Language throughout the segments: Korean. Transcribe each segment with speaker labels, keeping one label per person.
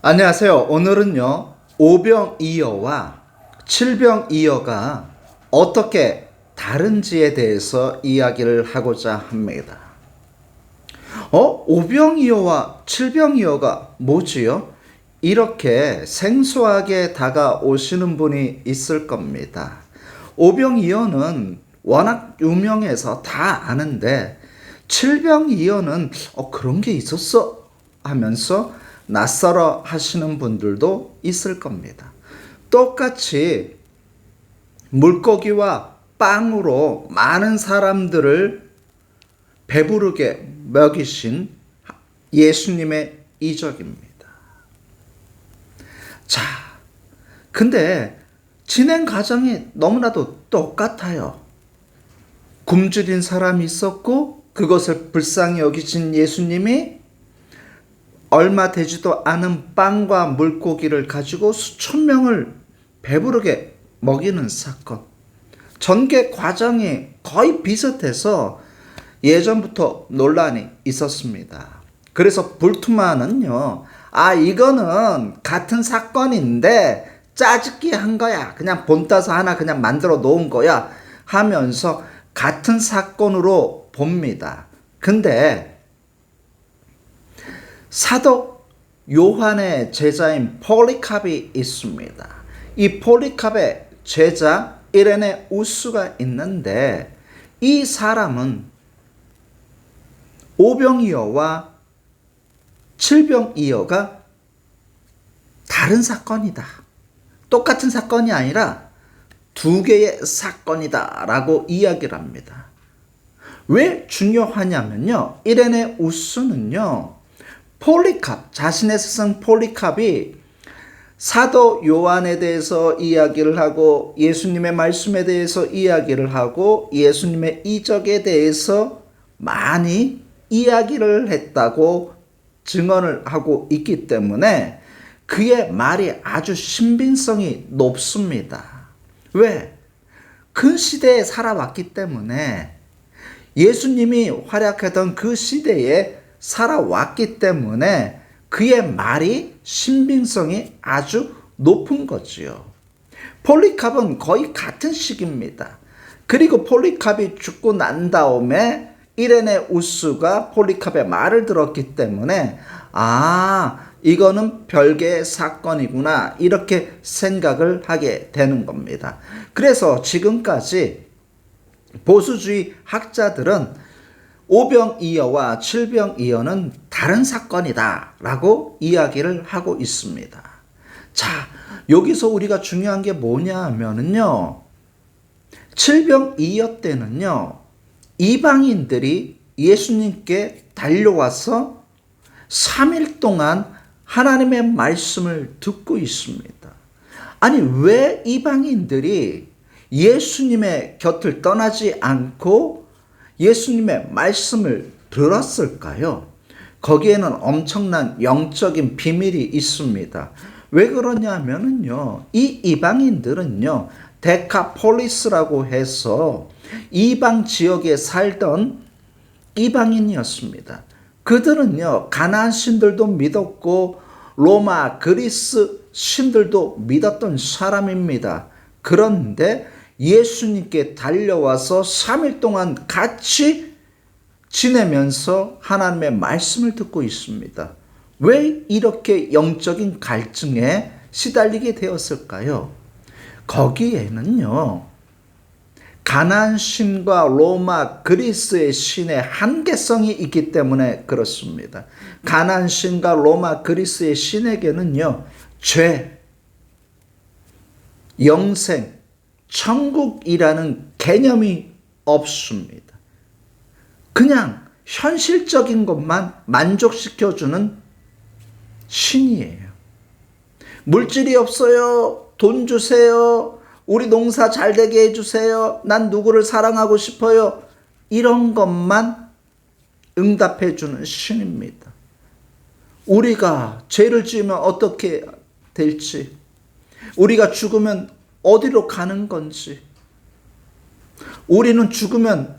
Speaker 1: 안녕하세요. 오늘은요, 오병이어와 칠병이어가 어떻게 다른지에 대해서 이야기를 하고자 합니다. 오병이어와 칠병이어가 뭐지요? 이렇게 생소하게 다가오시는 분이 있을 겁니다. 오병이어는 워낙 유명해서 다 아는데, 칠병이어는 그런 게 있었어 하면서 낯설어 하시는 분들도 있을 겁니다. 똑같이 물고기와 빵으로 많은 사람들을 배부르게 먹이신 예수님의 이적입니다. 자, 근데 진행 과정이 너무나도 똑같아요. 굶주린 사람이 있었고 그것을 불쌍히 여기신 예수님이 얼마 되지도 않은 빵과 물고기를 가지고 수천 명을 배부르게 먹이는 사건. 전개 과정이 거의 비슷해서 예전부터 논란이 있었습니다. 그래서 불투만은요, 이거는 같은 사건인데 짜집기 한 거야. 그냥 본따서 하나 그냥 만들어 놓은 거야. 하면서 같은 사건으로 봅니다. 근데 사도 요한의 제자인 폴리캅이 있습니다. 이 폴리캅의 제자 이레네우스가 있는데, 이 사람은 오병이어와 칠병이어가 다른 사건이다. 똑같은 사건이 아니라 두 개의 사건이다 라고 이야기를 합니다. 왜 중요하냐면요, 이레네우스는요, 폴리캅, 자신의 스승 폴리캅이 사도 요한에 대해서 이야기를 하고 예수님의 말씀에 대해서 이야기를 하고 예수님의 이적에 대해서 많이 이야기를 했다고 증언을 하고 있기 때문에 그의 말이 아주 신빙성이 높습니다. 왜? 그 시대에 살아왔기 때문에, 예수님이 활약하던 그 시대에 살아왔기 때문에 그의 말이 신빙성이 아주 높은 거지요. 폴리캅은 거의 같은 시기입니다. 그리고 폴리캅이 죽고 난 다음에 이레네우스가 폴리캅의 말을 들었기 때문에 이거는 별개의 사건이구나 이렇게 생각을 하게 되는 겁니다. 그래서 지금까지 보수주의 학자들은 오병이어와 칠병이어는 다른 사건이다 라고 이야기를 하고 있습니다. 자, 여기서 우리가 중요한 게 뭐냐 하면은요, 칠병이어 때는요, 이방인들이 예수님께 달려와서 3일 동안 하나님의 말씀을 듣고 있습니다. 아니, 왜 이방인들이 예수님의 곁을 떠나지 않고 예수님의 말씀을 들었을까요? 거기에는 엄청난 영적인 비밀이 있습니다. 왜 그러냐면요, 이 이방인들은요, 데카폴리스라고 해서 이방 지역에 살던 이방인이었습니다. 그들은요, 가나안 신들도 믿었고 로마, 그리스 신들도 믿었던 사람입니다. 그런데 예수님께 달려와서 3일 동안 같이 지내면서 하나님의 말씀을 듣고 있습니다. 왜 이렇게 영적인 갈증에 시달리게 되었을까요? 거기에는요, 가나안 신과 로마, 그리스의 신의 한계성이 있기 때문에 그렇습니다. 가나안 신과 로마, 그리스의 신에게는요, 죄, 영생, 천국이라는 개념이 없습니다. 그냥 현실적인 것만 만족시켜주는 신이에요. 물질이 없어요. 돈 주세요. 우리 농사 잘 되게 해주세요. 난 누구를 사랑하고 싶어요. 이런 것만 응답해주는 신입니다. 우리가 죄를 지으면 어떻게 될지, 우리가 죽으면 어디로 가는 건지, 우리는 죽으면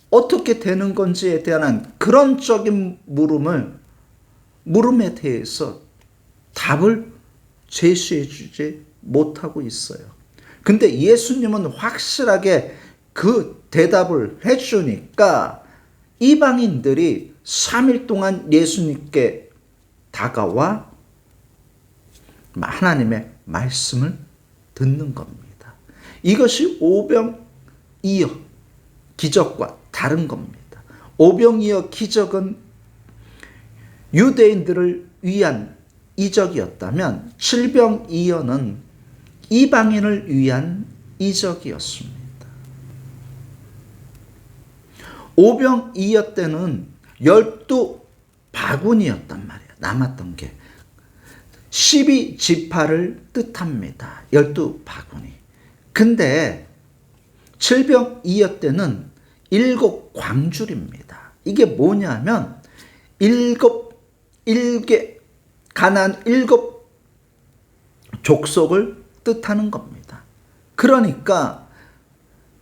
Speaker 1: 어떻게 되는 건지에 대한 근원적인 물음에 대해서 답을 제시해 주지 못하고 있어요. 근데 예수님은 확실하게 그 대답을 해주니까 이방인들이 3일 동안 예수님께 다가와 하나님의 말씀을 듣는 겁니다. 이것이 오병이어 기적과 다른 겁니다. 오병이어 기적은 유대인들을 위한 이적이었다면 칠병이어는 이방인을 위한 이적이었습니다. 오병이어 때는 12바구니였단 말이에요. 남았던 게 12지파를 뜻합니다. 12바구니. 근데 칠병이어 때는 7광줄입니다. 이게 뭐냐면 가나안 7 족속을 뜻하는 겁니다. 그러니까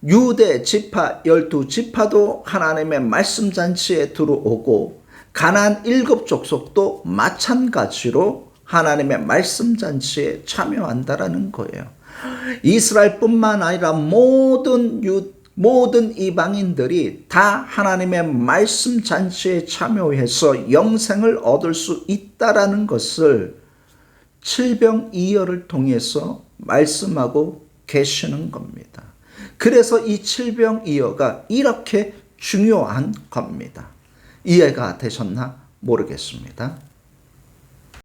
Speaker 1: 유대 지파 12지파도 하나님의 말씀 잔치에 들어오고 가나안 7 족속도 마찬가지로 하나님의 말씀 잔치에 참여한다라는 거예요. 이스라엘뿐만 아니라 모든 이방인들이 다 하나님의 말씀 잔치에 참여해서 영생을 얻을 수 있다라는 것을 칠병이어를 통해서 말씀하고 계시는 겁니다. 그래서 이 칠병이어가 이렇게 중요한 겁니다. 이해가 되셨나 모르겠습니다.